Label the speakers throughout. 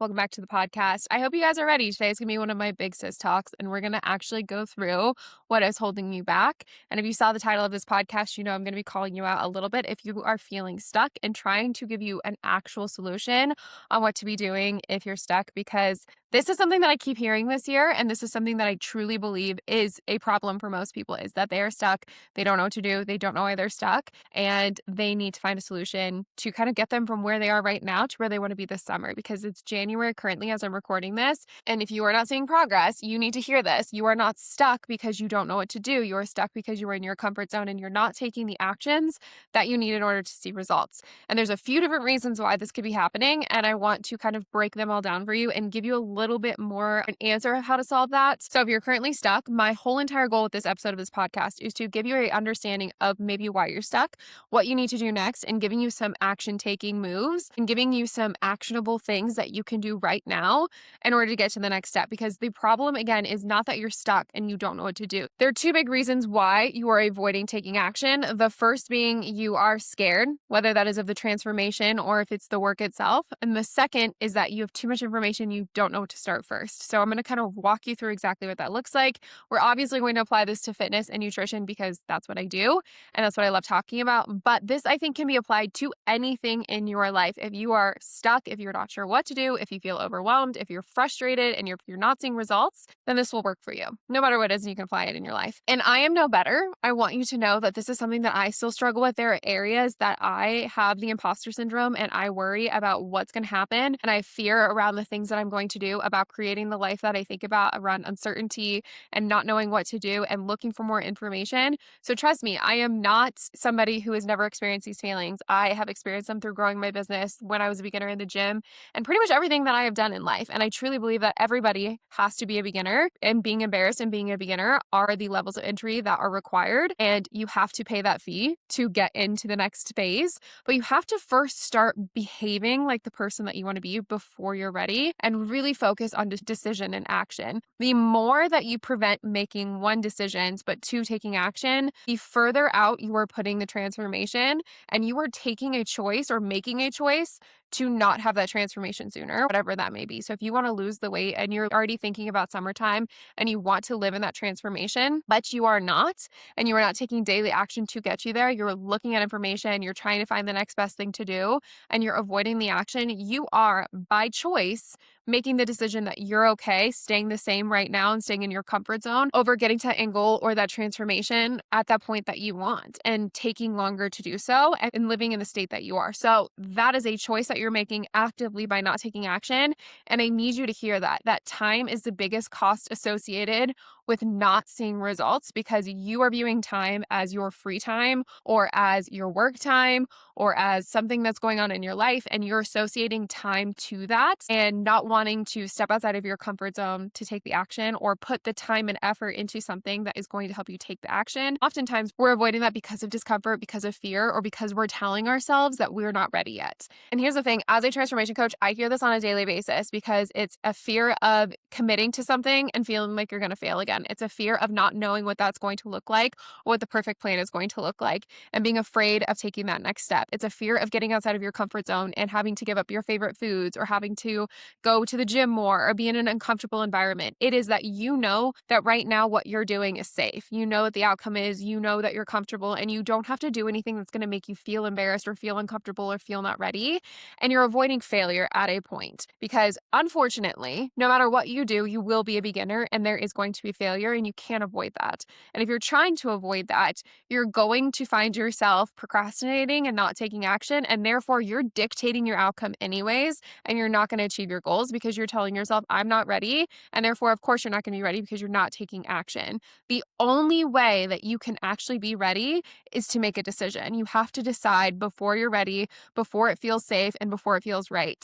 Speaker 1: Welcome back to the podcast. I hope you guys are ready. Today is going to be one of my big sis talks, and we're going to actually go through what is holding you back. And if you saw the title of this podcast, you know I'm going to be calling you out a little bit if you are feeling stuck and trying to give you an actual solution on what to be doing if you're stuck, because this is something that I keep hearing this year, and this is something that I truly believe is a problem for most people, is that they are stuck, they don't know what to do, they don't know why they're stuck, and they need to find a solution to kind of get them from where they are right now to where they want to be this summer, because it's January currently as I'm recording this, and if you are not seeing progress, you need to hear this. You are not stuck because you don't know what to do. You are stuck because you are in your comfort zone and you're not taking the actions that you need in order to see results. And there's a few different reasons why this could be happening, and I want to kind of break them all down for you and give you a little bit more an answer of how to solve that. So if you're currently stuck, my whole entire goal with this episode of this podcast is to give you an understanding of maybe why you're stuck, what you need to do next, and giving you some action taking moves and giving you some actionable things that you can do right now in order to get to the next step. Because the problem, again, is not that you're stuck and you don't know what to do. There are two big reasons why you are avoiding taking action. The first being you are scared, whether that is of the transformation or if it's the work itself. And the second is that you have too much information, you don't know what to start first. So I'm going to kind of walk you through exactly what that looks like. We're obviously going to apply this to fitness and nutrition because that's what I do and that's what I love talking about. But this, I think, can be applied to anything in your life. If you are stuck, if you're not sure what to do, if you feel overwhelmed, if you're frustrated and you're not seeing results, then this will work for you. No matter what it is, you can apply it in your life. And I am no better. I want you to know that this is something that I still struggle with. There are areas that I have the imposter syndrome and I worry about what's going to happen. And I fear around the things that I'm going to do, about creating the life that I think about, around uncertainty and not knowing what to do and looking for more information. So trust me, I am not somebody who has never experienced these feelings. I have experienced them through growing my business, when I was a beginner in the gym, and pretty much everything that I have done in life. And I truly believe that everybody has to be a beginner, and being embarrassed and being a beginner are the levels of entry that are required. And you have to pay that fee to get into the next phase. But you have to first start behaving like the person that you want to be before you're ready and really focus on decision and action. The more that you prevent making one decisions, but two taking action, the further out you are putting the transformation, and you are taking a choice or making a choice to not have that transformation sooner, whatever that may be. So if you want to lose the weight and you're already thinking about summertime and you want to live in that transformation, but you are not, and you are not taking daily action to get you there, you're looking at information, you're trying to find the next best thing to do, and you're avoiding the action, you are by choice making the decision that you're okay staying the same right now and staying in your comfort zone over getting to that end goal or that transformation at that point that you want, and taking longer to do so and living in the state that you are. So that is a choice that you're making actively by not taking action. And I need you to hear that time is the biggest cost associated with not seeing results, because you are viewing time as your free time or as your work time or as something that's going on in your life, and you're associating time to that and not wanting to step outside of your comfort zone to take the action or put the time and effort into something that is going to help you take the action. Oftentimes we're avoiding that because of discomfort, because of fear, or because we're telling ourselves that we're not ready yet. And here's the thing, as a transformation coach, I hear this on a daily basis because it's a fear of committing to something and feeling like you're going to fail again. It's a fear of not knowing what that's going to look like, or what the perfect plan is going to look like, and being afraid of taking that next step. It's a fear of getting outside of your comfort zone and having to give up your favorite foods, or having to go to the gym more, or be in an uncomfortable environment. It is that you know that right now what you're doing is safe. You know what the outcome is, you know that you're comfortable, and you don't have to do anything that's going to make you feel embarrassed or feel uncomfortable or feel not ready. And you're avoiding failure at a point, because unfortunately, no matter what you do, you will be a beginner and there is going to be failure, and you can't avoid that. And if you're trying to avoid that, you're going to find yourself procrastinating and not taking action, and therefore you're dictating your outcome anyways, and you're not going to achieve your goals because you're telling yourself, I'm not ready, and therefore of course you're not going to be ready because you're not taking action. The only way that you can actually be ready is to make a decision. You have to decide before you're ready, before it feels safe, and before it feels right.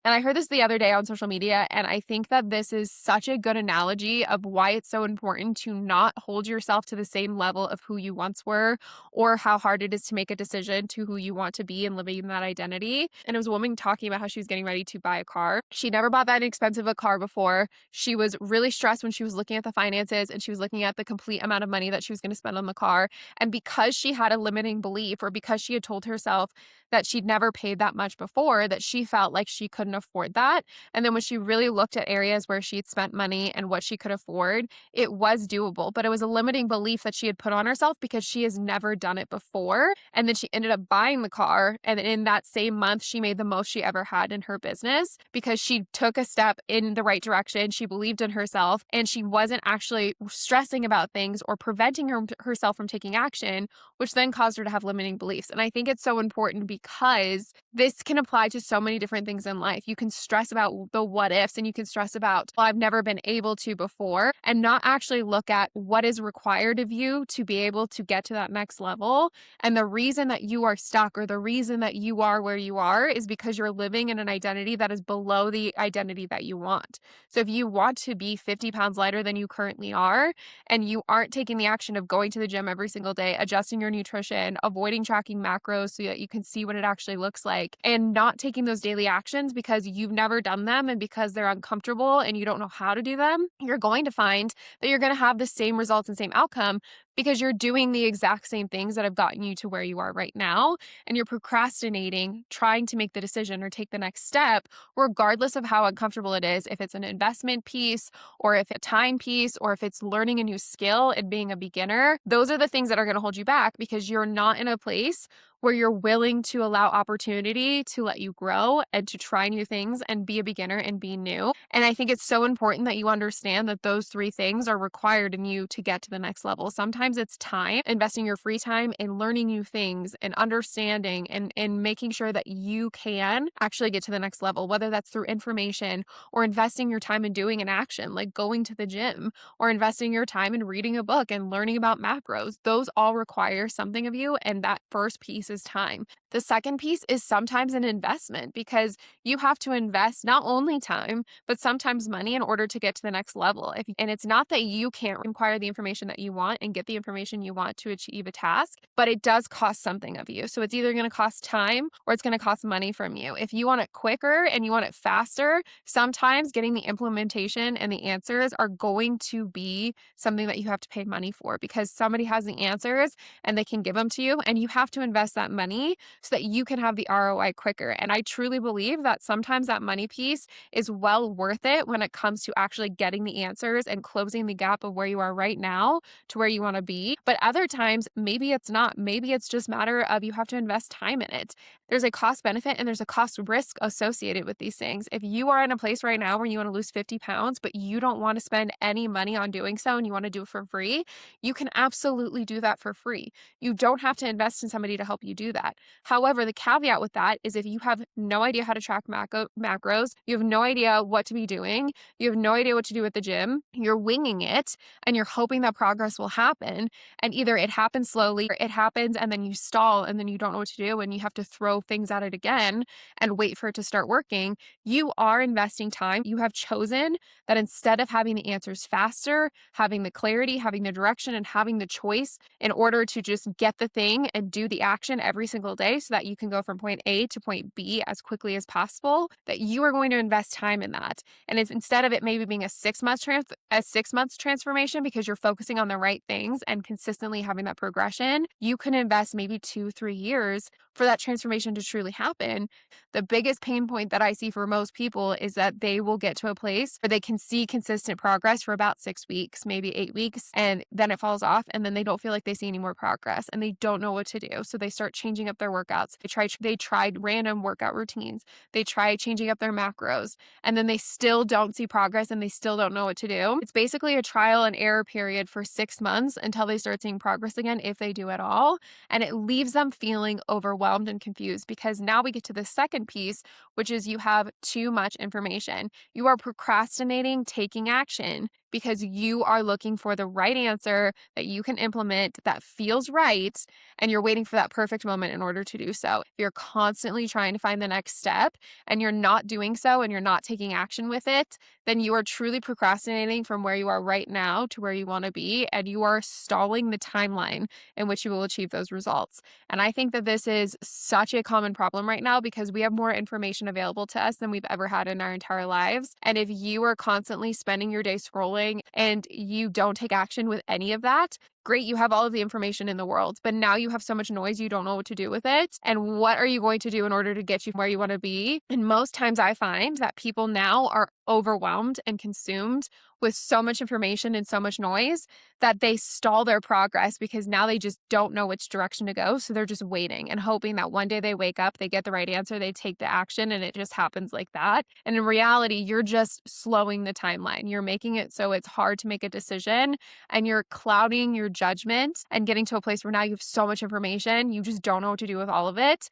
Speaker 1: And I heard this the other day on social media, and I think that this is such a good analogy of why it's so important to not hold yourself to the same level of who you once were, or how hard it is to make a decision to who you want to be and living in that identity. And it was a woman talking about how she was getting ready to buy a car. She never bought that expensive a car before. She was really stressed when she was looking at the finances, and she was looking at the complete amount of money that she was going to spend on the car. And because she had a limiting belief, or because she had told herself that she'd never paid that much before, that she felt like she couldn't afford that. And then when she really looked at areas where she'd spent money and what she could afford, it was doable, but it was a limiting belief that she had put on herself because she has never done it before. And then she ended up buying the car. And in that same month, she made the most she ever had in her business because she took a step in the right direction. She believed in herself and she wasn't actually stressing about things or preventing herself from taking action, which then caused her to have limiting beliefs. And I think it's so important because this can apply to so many different things in life. You can stress about the what ifs and you can stress about, well, I've never been able to before, and not actually look at what is required of you to be able to get to that next level. And the reason that you are stuck or the reason that you are where you are is because you're living in an identity that is below the identity that you want. So if you want to be 50 pounds lighter than you currently are, and you aren't taking the action of going to the gym every single day, adjusting your nutrition, avoiding tracking macros so that you can see what it actually looks like, and not taking those daily actions because you've never done them and because they're uncomfortable and you don't know how to do them, you're going to find that you're going to have the same results and same outcome because you're doing the exact same things that have gotten you to where you are right now. And you're procrastinating, trying to make the decision or take the next step, regardless of how uncomfortable it is, if it's an investment piece or if it's a time piece or if it's learning a new skill and being a beginner. Those are the things that are going to hold you back because you're not in a place where you're willing to allow opportunity to let you grow and to try new things and be a beginner and be new. And I think it's so important that you understand that those three things are required in you to get to the next level. Sometimes it's time, investing your free time in learning new things and understanding and making sure that you can actually get to the next level, whether that's through information or investing your time in doing an action like going to the gym or investing your time in reading a book and learning about macros. Those all require something of you. And that first piece is time. The second piece is sometimes an investment because you have to invest not only time, but sometimes money in order to get to the next level. And it's not that you can't acquire the information that you want and get the information you want to achieve a task, but it does cost something of you. So it's either going to cost time or it's going to cost money from you. If you want it quicker and you want it faster, sometimes getting the implementation and the answers are going to be something that you have to pay money for because somebody has the answers and they can give them to you and you have to invest that money so that you can have the ROI quicker. And I truly believe that sometimes that money piece is well worth it when it comes to actually getting the answers and closing the gap of where you are right now to where you want to be. But other times, maybe it's not. Maybe it's just a matter of you have to invest time in it. There's a cost benefit and there's a cost risk associated with these things. If you are in a place right now where you want to lose 50 pounds, but you don't want to spend any money on doing so and you want to do it for free, you can absolutely do that for free. You don't have to invest in somebody to help you do that. However, the caveat with that is if you have no idea how to track macros, you have no idea what to be doing, you have no idea what to do at the gym, you're winging it and you're hoping that progress will happen. And either it happens slowly or it happens and then you stall and then you don't know what to do and you have to throw things at it again and wait for it to start working. You are investing time. You have chosen that instead of having the answers faster, having the clarity, having the direction, and having the choice in order to just get the thing and do the action every single day so that you can go from point A to point B as quickly as possible, that you are going to invest time in that. And if instead of it maybe being a 6 month transformation because you're focusing on the right things and consistently having that progression, you can invest maybe 2-3 years for that transformation to truly happen. The biggest pain point that I see for most people is that they will get to a place where they can see consistent progress for about 6 weeks, maybe 8 weeks, and then it falls off and then they don't feel like they see any more progress and they don't know what to do. So they start changing up their workouts. They tried random workout routines. They try changing up their macros and then they still don't see progress and they still don't know what to do. It's basically a trial and error period for 6 months until they start seeing progress again, if they do at all. And it leaves them feeling overwhelmed and confused because now we get to the second piece, which is you have too much information. You are procrastinating taking action because you are looking for the right answer that you can implement that feels right, and you're waiting for that perfect moment in order to do so. If you're constantly trying to find the next step and you're not doing so and you're not taking action with it, then you are truly procrastinating from where you are right now to where you want to be, and you are stalling the timeline in which you will achieve those results. And I think that this is such a common problem right now because we have more information available to us than we've ever had in our entire lives. And if you are constantly spending your day scrolling and you don't take action with any of that, Great, you have all of the information in the world, but now you have so much noise, you don't know what to do with it. And what are you going to do in order to get you where you want to be? And most times I find that people now are overwhelmed and consumed with so much information and so much noise that they stall their progress because now they just don't know which direction to go. So they're just waiting and hoping that one day they wake up, they get the right answer, they take the action, and it just happens like that. And in reality, you're just slowing the timeline. You're making it so it's hard to make a decision, and you're clouding your judgment and getting to a place where now you have so much information, you just don't know what to do with all of it.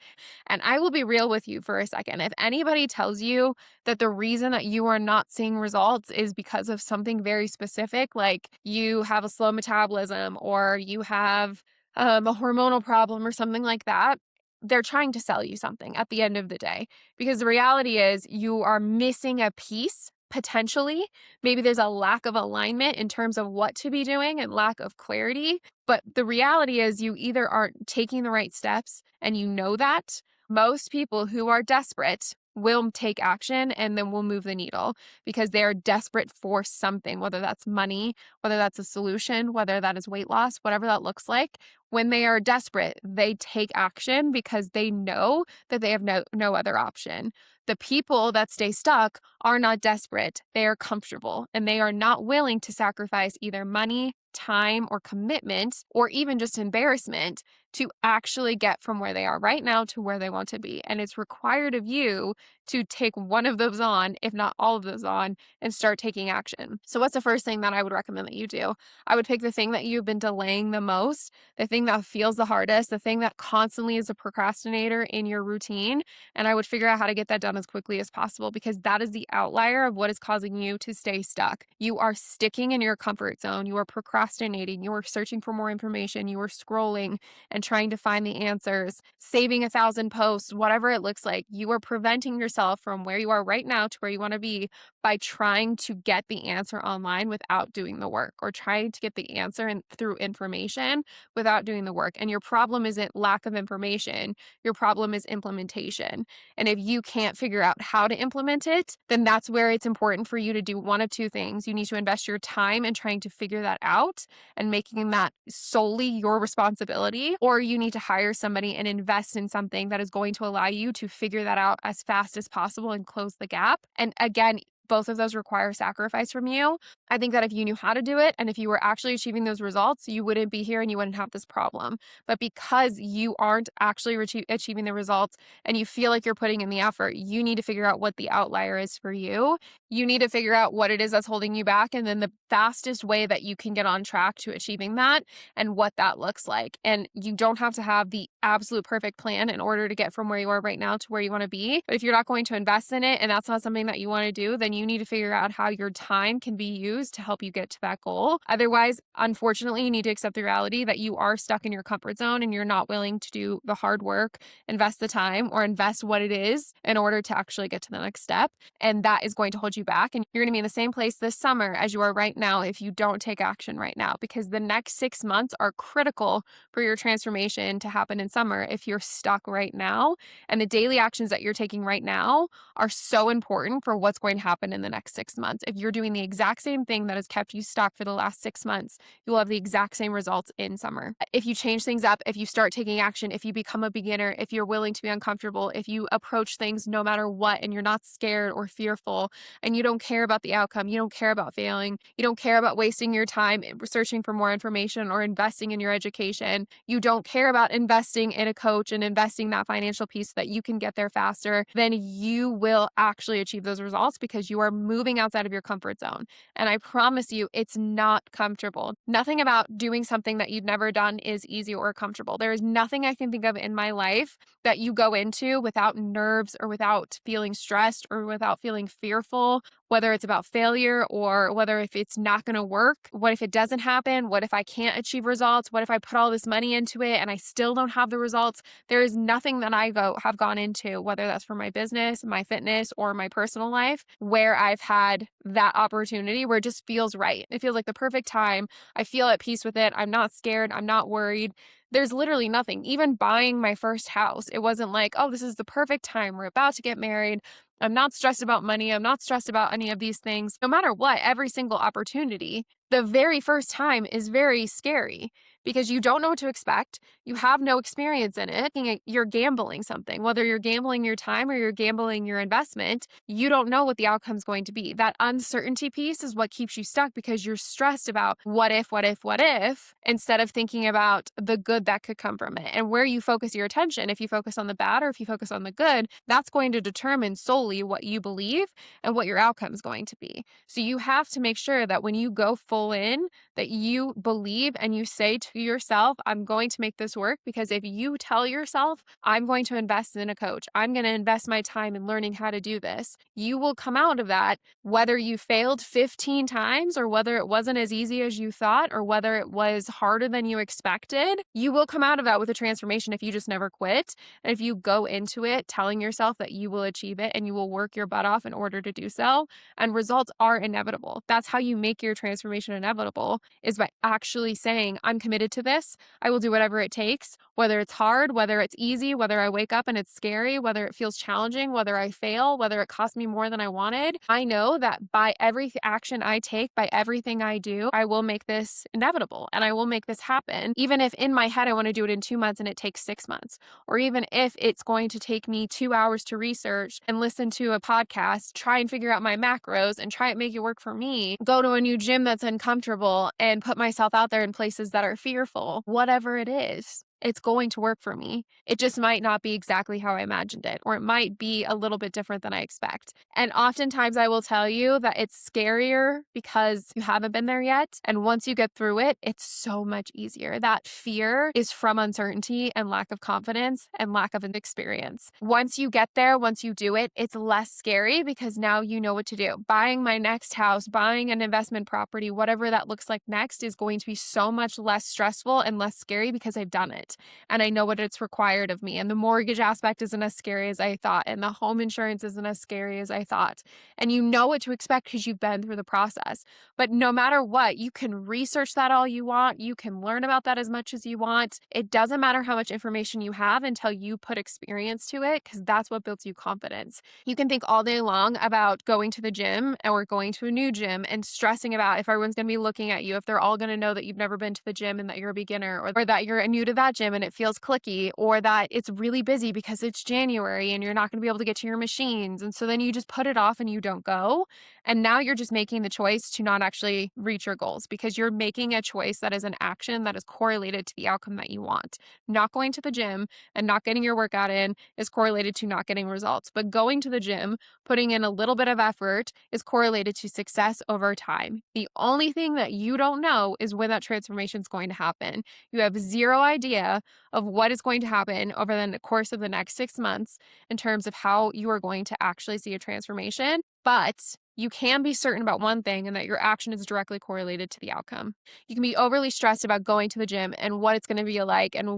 Speaker 1: And I will be real with you for a second. If anybody tells you that the reason that you are not seeing results is because of something very specific, like you have a slow metabolism or you have a hormonal problem or something like that, they're trying to sell you something at the end of the day. Because the reality is you are missing a piece potentially. Maybe there's a lack of alignment in terms of what to be doing and lack of clarity. But the reality is you either aren't taking the right steps and you know that. Most people who are desperate will take action and then will move the needle because they are desperate for something, whether that's money, whether that's a solution, whether that is weight loss, whatever that looks like. When they are desperate, they take action because they know that they have no other option. The people that stay stuck are not desperate. They are comfortable and they are not willing to sacrifice either money, time, or commitment, or even just embarrassment to actually get from where they are right now to where they want to be. And it's required of you to take one of those on, if not all of those on, and start taking action. So what's the first thing that I would recommend that you do? I would pick the thing that you've been delaying the most, the thing that feels the hardest, the thing that constantly is a procrastinator in your routine. And I would figure out how to get that done as quickly as possible because that is the outlier of what is causing you to stay stuck. You are sticking in your comfort zone. You are procrastinating. You are searching for more information. You are scrolling and trying to find the answers, saving 1,000 posts, whatever it looks like. You are preventing yourself from where you are right now to where you want to be by trying to get the answer online without doing the work, or trying to get the answer through information without doing the work. And your problem isn't lack of information. Your problem is implementation. And if you can't figure out how to implement it, then that's where it's important for you to do one of two things. You need to invest your time in trying to figure that out and making that solely your responsibility, or you need to hire somebody and invest in something that is going to allow you to figure that out as fast as possible and close the gap. And again, both of those require sacrifice from you. I think that if you knew how to do it and if you were actually achieving those results, you wouldn't be here and you wouldn't have this problem. But because you aren't actually achieving the results and you feel like you're putting in the effort, you need to figure out what the outlier is for you. You need to figure out what it is that's holding you back, and then the fastest way that you can get on track to achieving that and what that looks like. And you don't have to have the absolute perfect plan in order to get from where you are right now to where you want to be. But if you're not going to invest in it and that's not something that you want to do, then you need to figure out how your time can be used to help you get to that goal. Otherwise, unfortunately, you need to accept the reality that you are stuck in your comfort zone and you're not willing to do the hard work, invest the time, or invest what it is in order to actually get to the next step. And that is going to hold you back. And you're going to be in the same place this summer as you are right now if you don't take action right now, because the next 6 months are critical for your transformation to happen in summer if you're stuck right now. And the daily actions that you're taking right now are so important for what's going to happen in the next 6 months. If you're doing the exact same thing that has kept you stuck for the last 6 months, you will have the exact same results in summer. If you change things up, if you start taking action, if you become a beginner, if you're willing to be uncomfortable, if you approach things no matter what and you're not scared or fearful and you don't care about the outcome, you don't care about failing, you don't care about wasting your time searching for more information or investing in your education, you don't care about investing in a coach and investing that financial piece so that you can get there faster, then you will actually achieve those results because you are moving outside of your comfort zone. And I promise you, it's not comfortable. Nothing about doing something that you've never done is easy or comfortable. There is nothing I can think of in my life that you go into without nerves or without feeling stressed or without feeling fearful, whether it's about failure or whether if it's not going to work. What if it doesn't happen? What if I can't achieve results? What if I put all this money into it and I still don't have the results? There is nothing that I have gone into, whether that's for my business, my fitness, or my personal life, where I've had that opportunity where it just feels right. It feels like the perfect time. I feel at peace with it. I'm not scared. I'm not worried. There's literally nothing. Even buying my first house, it wasn't like, oh, this is the perfect time. We're about to get married. I'm not stressed about money. I'm not stressed about any of these things. No matter what, every single opportunity The very first time is very scary because you don't know what to expect. You have no experience in it. You're gambling something, whether you're gambling your time or you're gambling your investment, you don't know what the outcome's going to be. That uncertainty piece is what keeps you stuck because you're stressed about what if, what if, instead of thinking about the good that could come from it. And where you focus your attention, if you focus on the bad or if you focus on the good, that's going to determine solely what you believe and what your outcome is going to be. So you have to make sure that when you go full in, that you believe and you say to yourself, I'm going to make this work. Because if you tell yourself, I'm going to invest in a coach, I'm going to invest my time in learning how to do this, you will come out of that, whether you failed 15 times or whether it wasn't as easy as you thought or whether it was harder than you expected, you will come out of that with a transformation if you just never quit. And if you go into it telling yourself that you will achieve it and you will work your butt off in order to do so, and results are inevitable. That's how you make your transformation inevitable, is by actually saying, I'm committed to this. I will do whatever it takes, whether it's hard, whether it's easy, whether I wake up and it's scary, whether it feels challenging, whether I fail, whether it costs me more than I wanted. I know that by every action I take, by everything I do, I will make this inevitable and I will make this happen. Even if in my head I want to do it in 2 months and it takes 6 months, or even if it's going to take me 2 hours to research and listen to a podcast, try and figure out my macros and try and make it work for me, go to a new gym that's uncomfortable and put myself out there in places that are fearful, whatever it is, it's going to work for me. It just might not be exactly how I imagined it, or it might be a little bit different than I expect. And oftentimes I will tell you that it's scarier because you haven't been there yet. And once you get through it, it's so much easier. That fear is from uncertainty and lack of confidence and lack of an experience. Once you get there, once you do it, it's less scary because now you know what to do. Buying my next house, buying an investment property, whatever that looks like next, is going to be so much less stressful and less scary because I've done it. And I know what it's required of me. And the mortgage aspect isn't as scary as I thought. And the home insurance isn't as scary as I thought. And you know what to expect because you've been through the process. But no matter what, you can research that all you want. You can learn about that as much as you want. It doesn't matter how much information you have until you put experience to it, because that's what builds you confidence. You can think all day long about going to the gym or going to a new gym and stressing about if everyone's going to be looking at you, if they're all going to know that you've never been to the gym and that you're a beginner, or that you're new to that gym and it feels clicky, or that it's really busy because it's January and you're not going to be able to get to your machines. And so then you just put it off and you don't go. And now you're just making the choice to not actually reach your goals because you're making a choice that is an action that is correlated to the outcome that you want. Not going to the gym and not getting your workout in is correlated to not getting results. But going to the gym, putting in a little bit of effort, is correlated to success over time. The only thing that you don't know is when that transformation is going to happen. You have zero idea of what is going to happen over the course of the next 6 months in terms of how you are going to actually see a transformation. But you can be certain about one thing, and that your action is directly correlated to the outcome. You can be overly stressed about going to the gym and what it's going to be like and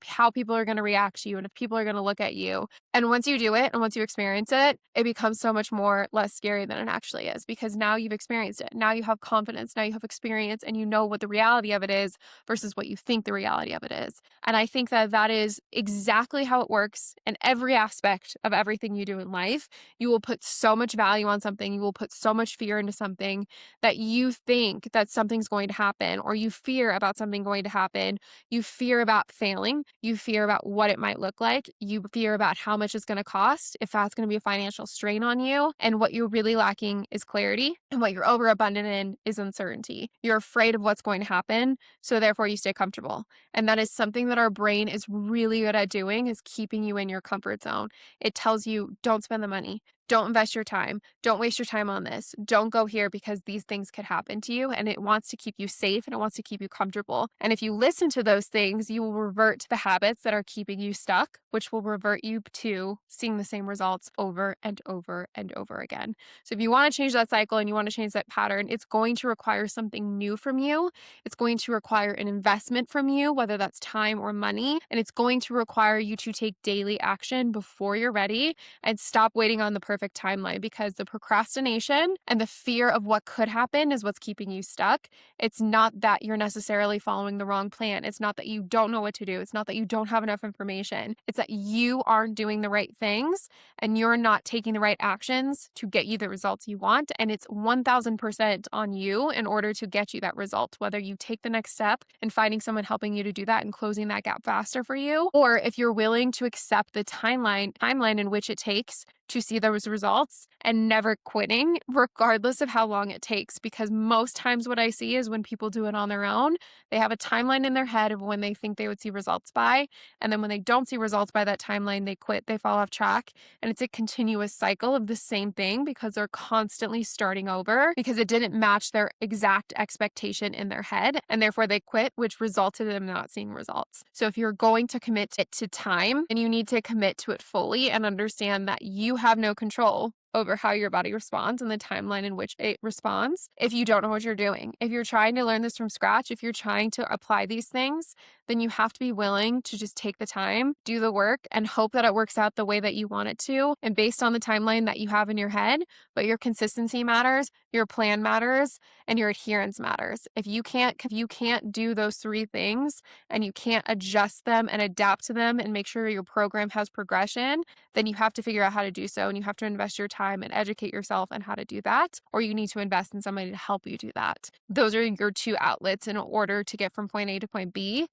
Speaker 1: how people are going to react to you and if people are going to look at you. And once you do it and once you experience it, it becomes so much more less scary than it actually is, because now you've experienced it. Now you have confidence. Now you have experience and you know what the reality of it is versus what you think the reality of it is. And I think that that is exactly how it works in every aspect of everything you do in life. You will put so much value on something. You will put so much fear into something that you think that something's going to happen, or you fear about something going to happen. You fear about failing. You fear about what it might look like. You fear about how much it's going to cost, if that's going to be a financial strain on you. And what you're really lacking is clarity. And what you're overabundant in is uncertainty. You're afraid of what's going to happen. So therefore you stay comfortable. And that is something that our brain is really good at doing, is keeping you in your comfort zone. It tells you, don't spend the money. Don't invest your time. Don't waste your time on this. Don't go here because these things could happen to you. And it wants to keep you safe and it wants to keep you comfortable. And if you listen to those things, you will revert to the habits that are keeping you stuck, which will revert you to seeing the same results over and over and over again. So if you want to change that cycle and you want to change that pattern, it's going to require something new from you. It's going to require an investment from you, whether that's time or money. And it's going to require you to take daily action before you're ready and stop waiting on the perfect perfect timeline, because the procrastination and the fear of what could happen is what's keeping you stuck. It's not that you're necessarily following the wrong plan. It's not that you don't know what to do. It's not that you don't have enough information. It's that you aren't doing the right things and you're not taking the right actions to get you the results you want. And it's 1000% on you in order to get you that result, whether you take the next step and finding someone helping you to do that and closing that gap faster for you, or if you're willing to accept the timeline in which it takes to see those results and never quitting, regardless of how long it takes. Because most times what I see is when people do it on their own, they have a timeline in their head of when they think they would see results by. And then when they don't see results by that timeline, they quit, they fall off track. And it's a continuous cycle of the same thing because they're constantly starting over because it didn't match their exact expectation in their head. And therefore they quit, which resulted in them not seeing results. So if you're going to commit it to time, and you need to commit to it fully and understand that you have no control over how your body responds and the timeline in which it responds. If you don't know what you're doing, if you're trying to learn this from scratch, if you're trying to apply these things, then you have to be willing to just take the time, do the work, and hope that it works out the way that you want it to and based on the timeline that you have in your head. But your consistency matters, your plan matters, and your adherence matters. If you can't do those three things and you can't adjust them and adapt to them and make sure your program has progression, then you have to figure out how to do so, and you have to invest your time and educate yourself on how to do that, or you need to invest in somebody to help you do that. Those are your two outlets in order to get from point A to point B,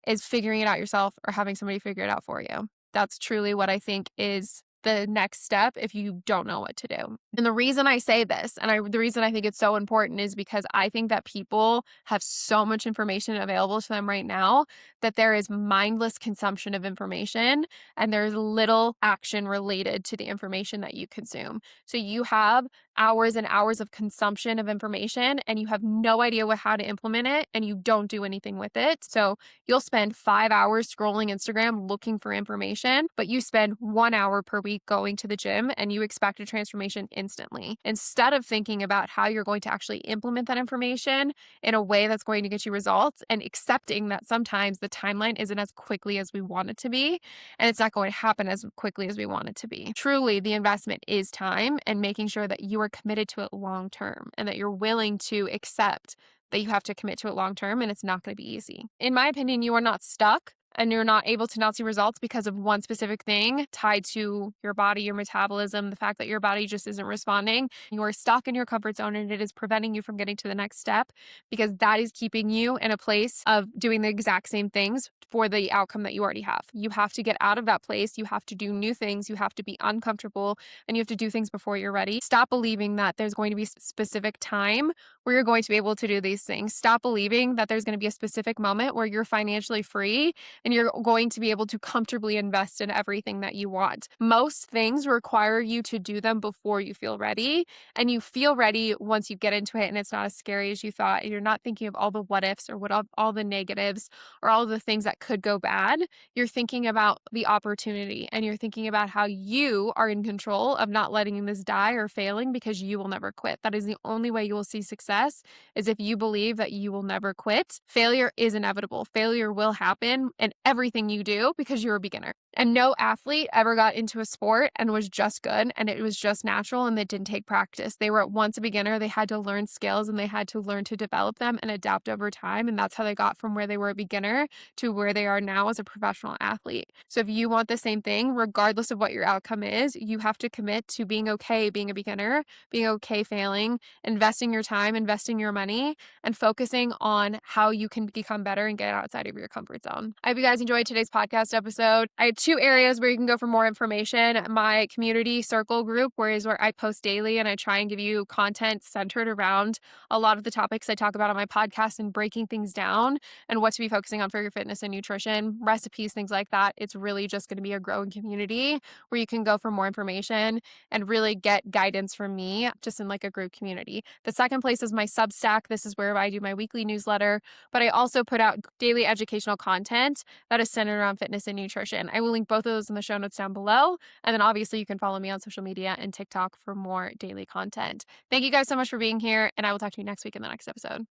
Speaker 1: is figuring it out yourself or having somebody figure it out for you. That's truly what I think is the next step if you don't know what to do. And the reason I say this, and the reason I think it's so important, is because I think that people have so much information available to them right now that there is mindless consumption of information and there's little action related to the information that you consume. So you have hours and hours of consumption of information and you have no idea how to implement it and you don't do anything with it. So you'll spend 5 hours scrolling Instagram looking for information, but you spend 1 hour per week going to the gym and you expect a transformation instantly. Instead of thinking about how you're going to actually implement that information in a way that's going to get you results and accepting that sometimes the timeline isn't as quickly as we want it to be and it's not going to happen as quickly as we want it to be. Truly, the investment is time and making sure that you are committed to it long term and that you're willing to accept that you have to commit to it long term and it's not going to be easy. In my opinion, you are not stuck and you're not able to not see results because of one specific thing tied to your body, your metabolism, the fact that your body just isn't responding. You are stuck in your comfort zone and it is preventing you from getting to the next step because that is keeping you in a place of doing the exact same things for the outcome that you already have. You have to get out of that place. You have to do new things. You have to be uncomfortable and you have to do things before you're ready. Stop believing that there's going to be a specific time where you're going to be able to do these things. Stop believing that there's going to be a specific moment where you're financially free and you're going to be able to comfortably invest in everything that you want. Most things require you to do them before you feel ready, and you feel ready once you get into it and it's not as scary as you thought, and you're not thinking of all the what ifs or all the negatives or all the things that could go bad. You're thinking about the opportunity and you're thinking about how you are in control of not letting this die or failing because you will never quit. That is the only way you will see success, is if you believe that you will never quit. Failure is inevitable. Failure will happen in everything you do because you're a beginner. And no athlete ever got into a sport and was just good and it was just natural and they didn't take practice. They were at once a beginner. They had to learn skills and they had to learn to develop them and adapt over time. And that's how they got from where they were a beginner to where they are now as a professional athlete. So if you want the same thing, regardless of what your outcome is, you have to commit to being okay being a beginner, being okay failing, investing your time, investing your money, and focusing on how you can become better and get outside of your comfort zone. I hope you guys enjoyed today's podcast episode. I had 2 areas where you can go for more information. My community circle group, where I post daily and I try and give you content centered around a lot of the topics I talk about on my podcast and breaking things down and what to be focusing on for your fitness and nutrition, recipes, things like that. It's really just going to be a growing community where you can go for more information and really get guidance from me just in like a group community. The second place is my Substack. This is where I do my weekly newsletter, but I also put out daily educational content that is centered around fitness and nutrition. I will link both of those in the show notes down below. And then obviously you can follow me on social media and TikTok for more daily content. Thank you guys so much for being here, and I will talk to you next week in the next episode.